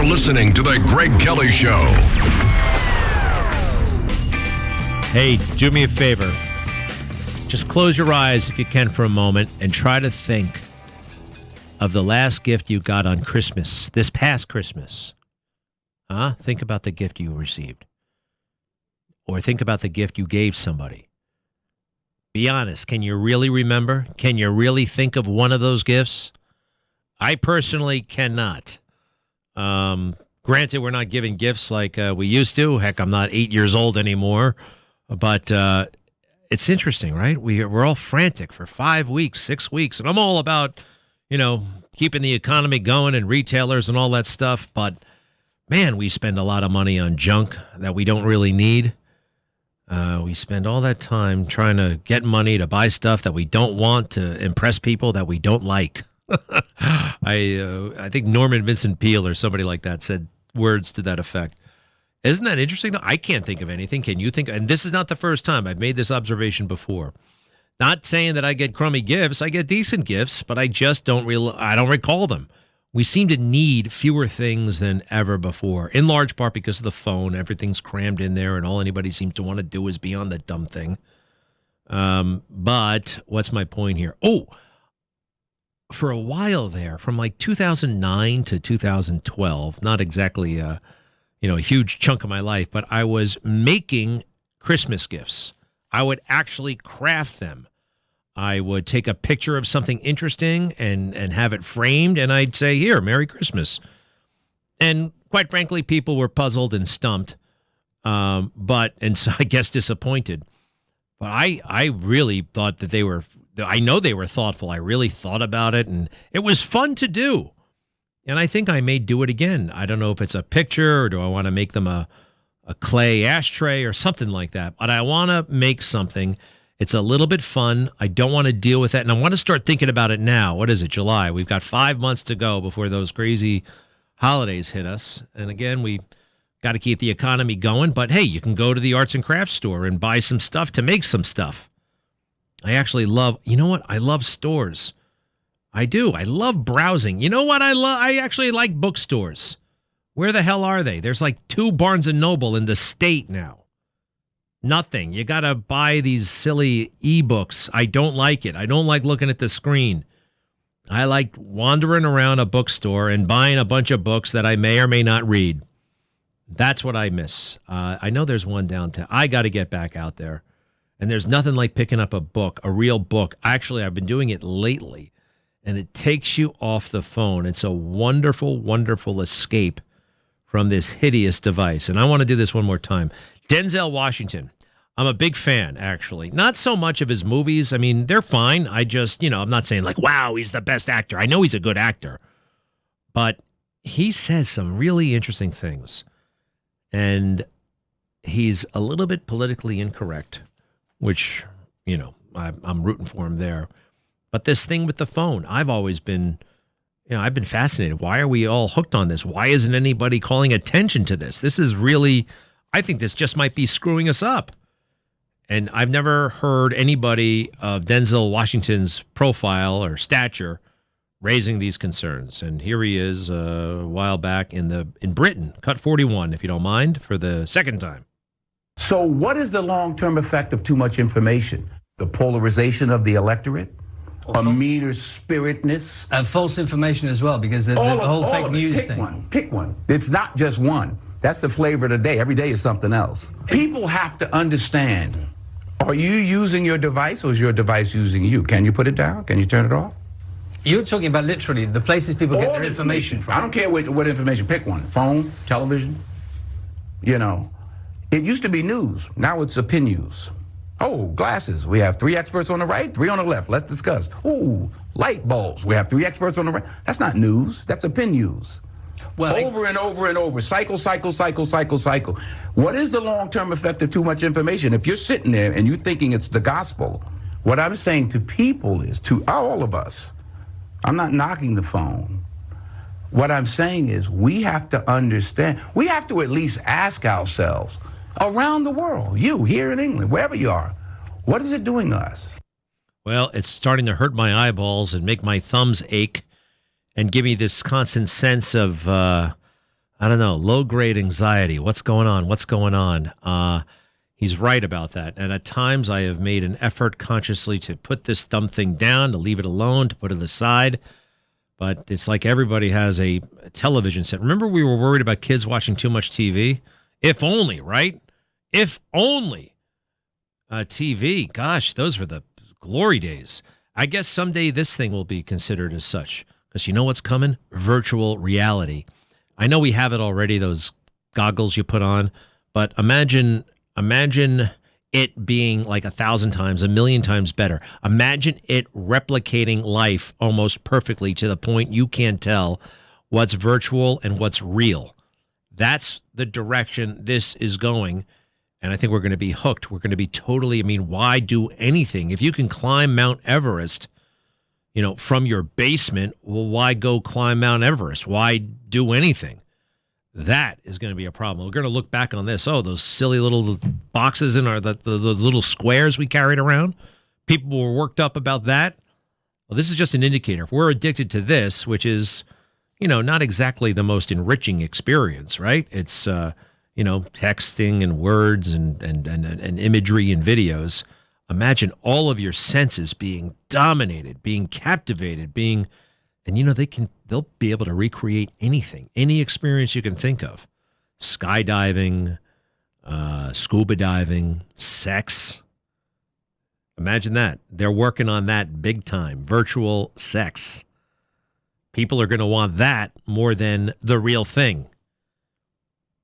You're listening to The Greg Kelly Show. Hey, do me a favor. Just close your eyes if you can for a moment and try to think of the last gift you got on Christmas, this past Christmas. Think about the gift you received. Or think about the gift you gave somebody. Be honest. Can you really remember? Can you really think of one of those gifts? I personally cannot. Granted, we're not giving gifts like we used to. Heck, I'm not 8 years old anymore. But it's interesting, right? We're all frantic for 5 weeks, 6 weeks. And I'm all about, keeping the economy going and retailers and all that stuff. But, man, we spend a lot of money on junk that we don't really need. We spend all that time trying to get money to buy stuff that we don't want to impress people that we don't like. I think Norman Vincent Peale or somebody like that said words to that effect. Isn't that interesting, though? I can't think of anything. Can you think? And this is not the first time. I've made this observation before. Not saying that I get crummy gifts. I get decent gifts, but I just don't recall them. We seem to need fewer things than ever before, in large part because of the phone. Everything's crammed in there, and all anybody seems to want to do is be on the dumb thing. But what's my point here? Oh, for a while there, from like 2009 to 2012, not exactly a huge chunk of my life, but I was making Christmas gifts. I would actually craft them. I would take a picture of something interesting and have it framed, and I'd say, here, Merry Christmas. And quite frankly, people were puzzled and stumped, and so I guess disappointed. But I really thought that I know they were thoughtful. I really thought about it, and it was fun to do. And I think I may do it again. I don't know if it's a picture or do I want to make them a clay ashtray or something like that. But I want to make something. It's a little bit fun. I don't want to deal with that. And I want to start thinking about it now. What is it, July? We've got 5 months to go before those crazy holidays hit us. And again, we got to keep the economy going. But hey, you can go to the arts and crafts store and buy some stuff to make some stuff. I actually love, I love stores. I do. I love browsing. You know what I love? I actually like bookstores. Where the hell are they? There's like 2 Barnes & Noble in the state now. Nothing. You got to buy these silly e-books. I don't like it. I don't like looking at the screen. I like wandering around a bookstore and buying a bunch of books that I may or may not read. That's what I miss. I know there's one downtown. I got to get back out there. And there's nothing like picking up a book, a real book. Actually, I've been doing it lately. And it takes you off the phone. It's a wonderful, wonderful escape from this hideous device. And I want to do this one more time. Denzel Washington. I'm a big fan, actually. Not so much of his movies. I mean, they're fine. I just, I'm not saying like, wow, he's the best actor. I know he's a good actor. But he says some really interesting things. And he's a little bit politically incorrect, which, I'm rooting for him there. But this thing with the phone, I've always been, I've been fascinated. Why are we all hooked on this? Why isn't anybody calling attention to this? This is really, I think this just might be screwing us up. And I've never heard anybody of Denzel Washington's profile or stature raising these concerns. And here he is a while back in Britain, cut 41, if you don't mind, for the second time. So what is the long-term effect of too much information? The polarization of the electorate? A meaner-spiritedness? And false information as well, because the whole fake news thing. Pick one. It's not just one. That's the flavor of the day. Every day is something else. People have to understand, are you using your device or is your device using you? Can you put it down? Can you turn it off? You're talking about literally the places people get their information from. I don't care what information. Pick one. Phone, television. It used to be news. Now it's opinion news. Oh, glasses. We have 3 experts on the right, 3 on the left. Let's discuss. Ooh, light bulbs. We have 3 experts on the right. That's not news. That's opinion news. Well, over and over and over. Cycle. What is the long-term effect of too much information? If you're sitting there and you're thinking it's the gospel, what I'm saying to people is, to all of us, I'm not knocking the phone. What I'm saying is we have to understand, we have to at least ask ourselves, around the world, you here in England, wherever you are, what is it doing to us? Well, it's starting to hurt my eyeballs and make my thumbs ache and give me this constant sense of, I don't know, low-grade anxiety. What's going on? What's going on? He's right about that. And at times I have made an effort consciously to put this dumb thing down, to leave it alone, to put it aside. But it's like everybody has a television set. Remember we were worried about kids watching too much TV? If only, right? If only. TV, gosh, those were the glory days. I guess someday this thing will be considered as such. Because you know what's coming? Virtual reality. I know we have it already, those goggles you put on. But imagine it being like 1,000 times, 1,000,000 times better. Imagine it replicating life almost perfectly to the point you can't tell what's virtual and what's real. That's the direction this is going. And I think we're going to be hooked. We're going to be totally, why do anything? If you can climb Mount Everest, from your basement, well, why go climb Mount Everest? Why do anything? That is going to be a problem. We're going to look back on this. Oh, those silly little boxes in the little squares we carried around. People were worked up about that. Well, this is just an indicator. If we're addicted to this, which is, not exactly the most enriching experience, right? It's, texting and words and imagery and videos. Imagine all of your senses being dominated, being captivated, and they'll be able to recreate anything, any experience you can think of. Skydiving, scuba diving, sex. Imagine that. They're working on that big time. Virtual sex. People are going to want that more than the real thing.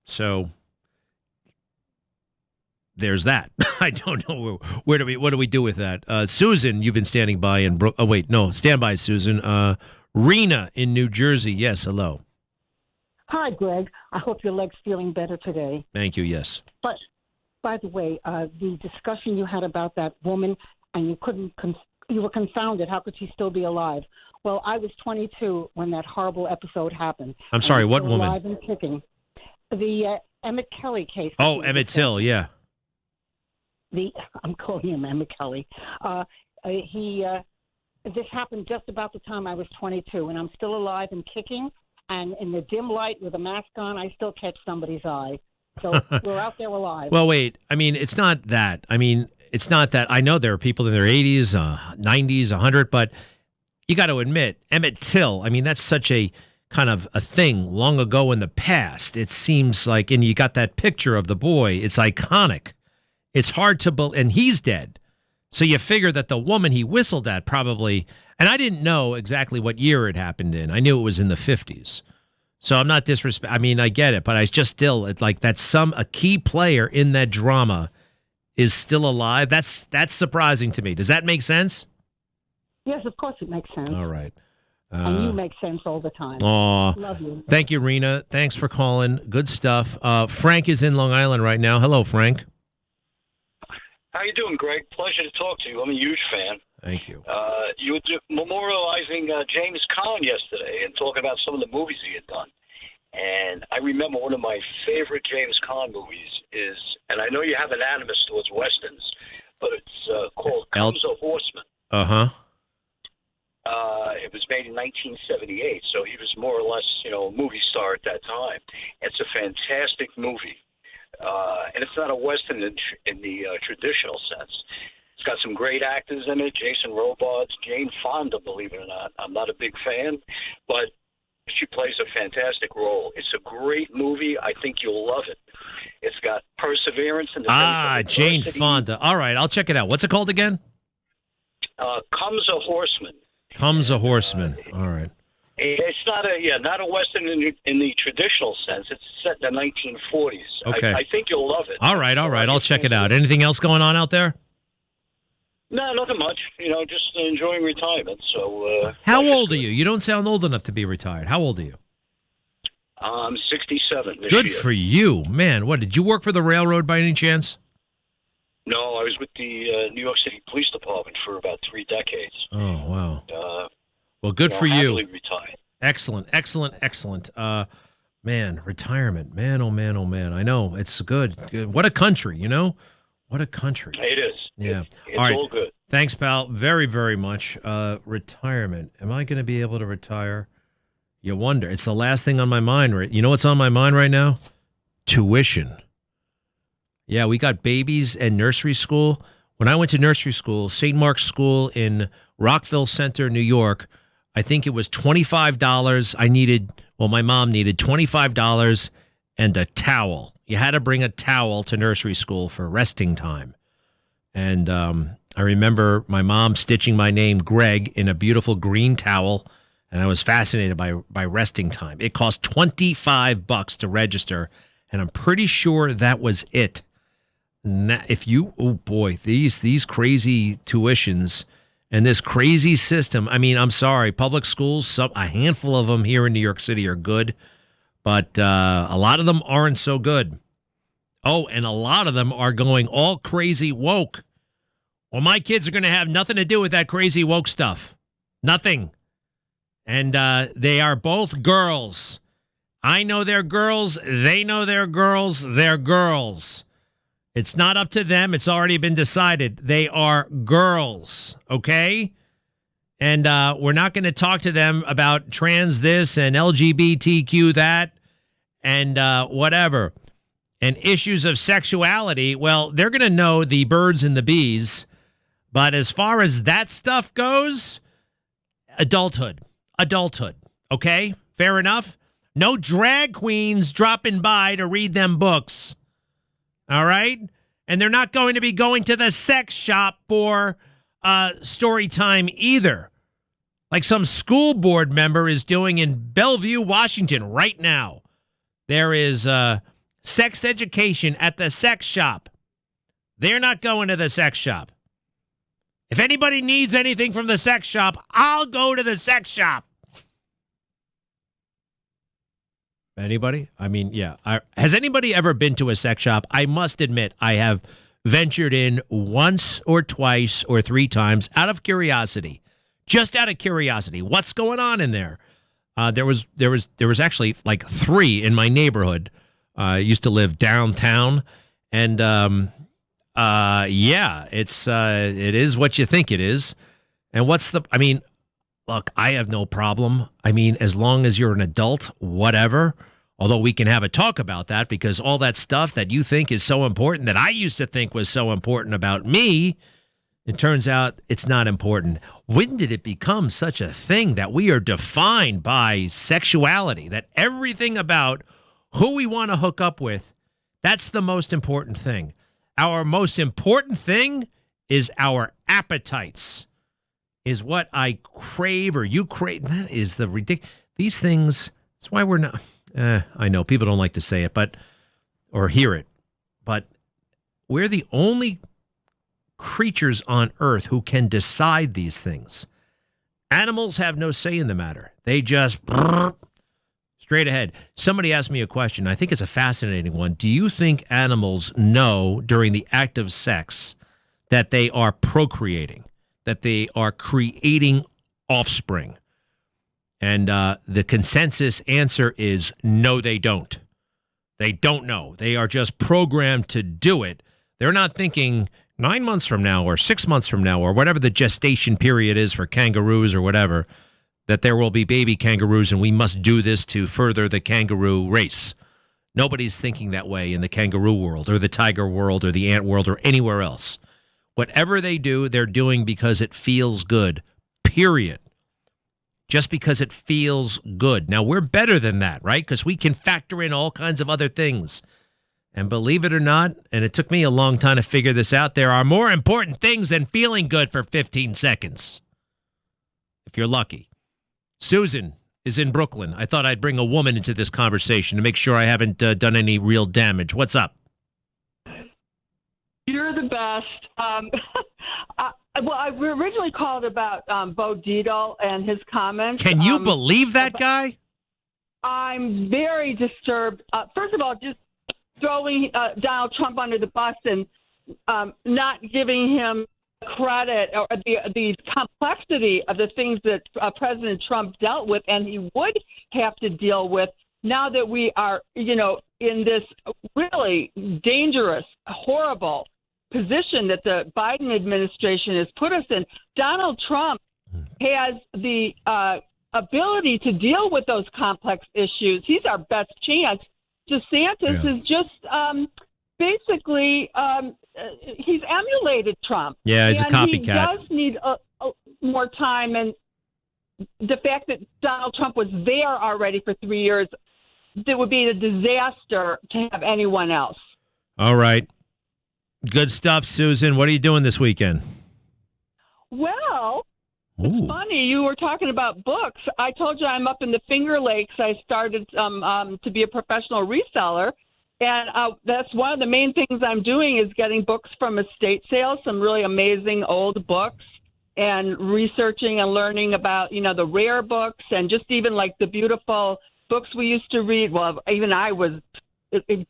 So there's that. I don't know what do we do with that? Susan, you've been standing by stand by, Susan. Rena in New Jersey. Yes, hello. Hi, Greg. I hope your leg's feeling better today. Thank you. Yes. But by the way, the discussion you had about that woman, and you were confounded. How could she still be alive? Well, I was 22 when that horrible episode happened. I'm sorry. What woman? Alive and kicking. The Emmett Kelly case. Oh, Emmett Till. Yeah. I'm calling him Emmett Kelly. This happened just about the time I was 22, and I'm still alive and kicking. And in the dim light with a mask on, I still catch somebody's eye. So we're out there alive. Well, wait. It's not that. It's not that. I know there are people in their 80s, 90s, 100, but you got to admit, Emmett Till, that's such a kind of a thing long ago in the past. It seems like, and you got that picture of the boy. It's iconic. It's hard to believe, and he's dead. So you figure that the woman he whistled at probably, and I didn't know exactly what year it happened in. I knew it was in the 50s. So I'm not disrespect. I get it, but I just still, it's like that's a key player in that drama is still alive. That's surprising to me. Does that make sense? Yes, of course it makes sense. All right. And you make sense all the time. Aw. Love you. Thank you, Rena. Thanks for calling. Good stuff. Frank is in Long Island right now. Hello, Frank. How you doing, Greg? Pleasure to talk to you. I'm a huge fan. Thank you. You were memorializing James Caan yesterday and talking about some of the movies he had done. And I remember one of my favorite James Caan movies is, and I know you have an animus towards Westerns, but it's called Comes a Horseman. Uh-huh. It was made in 1978, so he was more or less, a movie star at that time. It's a fantastic movie. And it's not a Western in the traditional sense. It's got some great actors in it, Jason Robards, Jane Fonda, believe it or not. I'm not a big fan, but she plays a fantastic role. It's a great movie. I think you'll love it. It's got perseverance. Jane Fonda. All right, I'll check it out. What's it called again? Comes a Horseman. Comes a Horseman. All right. It's not a Western in the traditional sense. It's set in the 1940s. Okay. I think you'll love it. All right. I'll check it out. Anything else going on out there? No, nothing much. Just enjoying retirement. So. How old are you? You don't sound old enough to be retired. How old are you? I'm 67 this Good year. for you, man. What, did you work for the railroad by any chance? No, I was with the New York City Police Department for about 3 decades. Oh, wow. Well, good for you. Happily retired. Excellent. Man, retirement. Man, oh man, oh man. I know. It's good. What a country, What a country. It is. Yeah. It's all good. Thanks, pal. Very, very much. Retirement. Am I going to be able to retire? You wonder. It's the last thing on my mind. Right? You know what's on my mind right now? Tuition. Yeah, we got babies and nursery school. When I went to nursery school, St. Mark's School in Rockville Center, New York, I think it was $25. My mom needed $25 and a towel. You had to bring a towel to nursery school for resting time. And I remember my mom stitching my name, Greg, in a beautiful green towel, and I was fascinated by resting time. It cost $25 to register, and I'm pretty sure that was it. These crazy tuitions and this crazy system. I mean, I'm sorry, public schools, a handful of them here in New York City are good, but a lot of them aren't so good. Oh, and a lot of them are going all crazy woke. Well, my kids are going to have nothing to do with that crazy woke stuff. Nothing. And they are both girls. I know they're girls. They know they're girls. They're girls. It's not up to them. It's already been decided. They are girls, okay? And we're not going to talk to them about trans this and LGBTQ that and whatever. And issues of sexuality, well, they're going to know the birds and the bees. But as far as that stuff goes, adulthood, okay? Fair enough? No drag queens dropping by to read them books. All right? And they're not going to be going to the sex shop for story time either, like some school board member is doing in Bellevue, Washington right now. There is sex education at the sex shop. They're not going to the sex shop. If anybody needs anything from the sex shop, I'll go to the sex shop. Anybody? I mean, yeah. Has anybody ever been to a sex shop? I must admit, I have ventured in once or twice or three times out of curiosity. Just out of curiosity. What's going on in there? There was actually like three in my neighborhood. I used to live downtown, and it is what you think it is. And look, I have no problem. I mean, as long as you're an adult, whatever. Although we can have a talk about that, because all that stuff that you think is so important, that I used to think was so important about me, it turns out it's not important. When did it become such a thing that we are defined by sexuality, that everything about who we want to hook up with, that's the most important thing? Our most important thing is our appetites, is what I crave or you crave. That is the ridiculous. These things, that's why we're not. I know people don't like to say it, or hear it, but we're the only creatures on earth who can decide these things. Animals have no say in the matter. They just straight ahead. Somebody asked me a question. I think it's a fascinating one. Do you think animals know during the act of sex that they are procreating, that they are creating offspring? And the consensus answer is no, they don't. They don't know. They are just programmed to do it. They're not thinking 9 months from now or 6 months from now or whatever the gestation period is for kangaroos or whatever, that there will be baby kangaroos and we must do this to further the kangaroo race. Nobody's thinking that way in the kangaroo world or the tiger world or the ant world or anywhere else. Whatever they do, they're doing because it feels good, period. Just because it feels good. Now, we're better than that, right? Because we can factor in all kinds of other things. And believe it or not, and it took me a long time to figure this out, there are more important things than feeling good for 15 seconds. If you're lucky. Susan is in Brooklyn. I thought I'd bring a woman into this conversation to make sure I haven't done any real damage. What's up? You're the best. I originally called about Bo Dietl and his comments. Can you believe that guy? I'm very disturbed. First of all, just throwing Donald Trump under the bus and not giving him credit or the complexity of the things that President Trump dealt with and he would have to deal with now that we are, in this really dangerous, horrible position that the Biden administration has put us in. Donald Trump has the ability to deal with those complex issues. He's our best chance. DeSantis is just basically he's emulated Trump. Yeah, he's a copycat. He does need more time, and the fact that Donald Trump was there already for 3 years, it would be a disaster to have anyone else. All right. Good stuff, Susan. What are you doing this weekend? Well, it's funny. You were talking about books. I told you I'm up in the Finger Lakes. I started to be a professional reseller. And that's one of the main things I'm doing is getting books from estate sales, some really amazing old books, and researching and learning about, the rare books and just even like the beautiful books we used to read. Well, even I was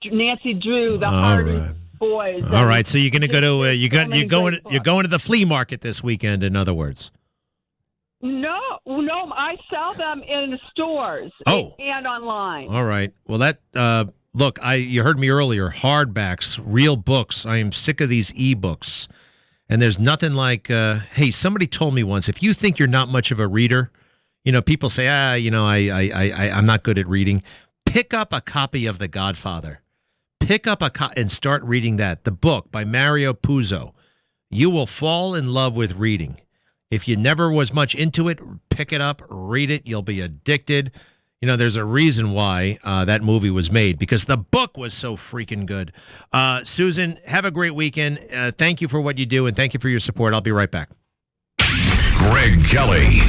Nancy Drew, the Hardy Boys. All right, so you're going to go to you're going to the flea market this weekend. In other words, no, I sell them in stores and online. All right, well that. Look, you heard me earlier, hardbacks, real books. I am sick of these e-books. And there's nothing like, hey, somebody told me once, if you think you're not much of a reader, people say, I'm not good at reading. Pick up a copy of The Godfather. Pick up and start reading that. The book by Mario Puzo. You will fall in love with reading. If you never was much into it, pick it up, read it. You'll be addicted. There's a reason why that movie was made, because the book was so freaking good. Susan, have a great weekend. Thank you for what you do, and thank you for your support. I'll be right back. Greg Kelly.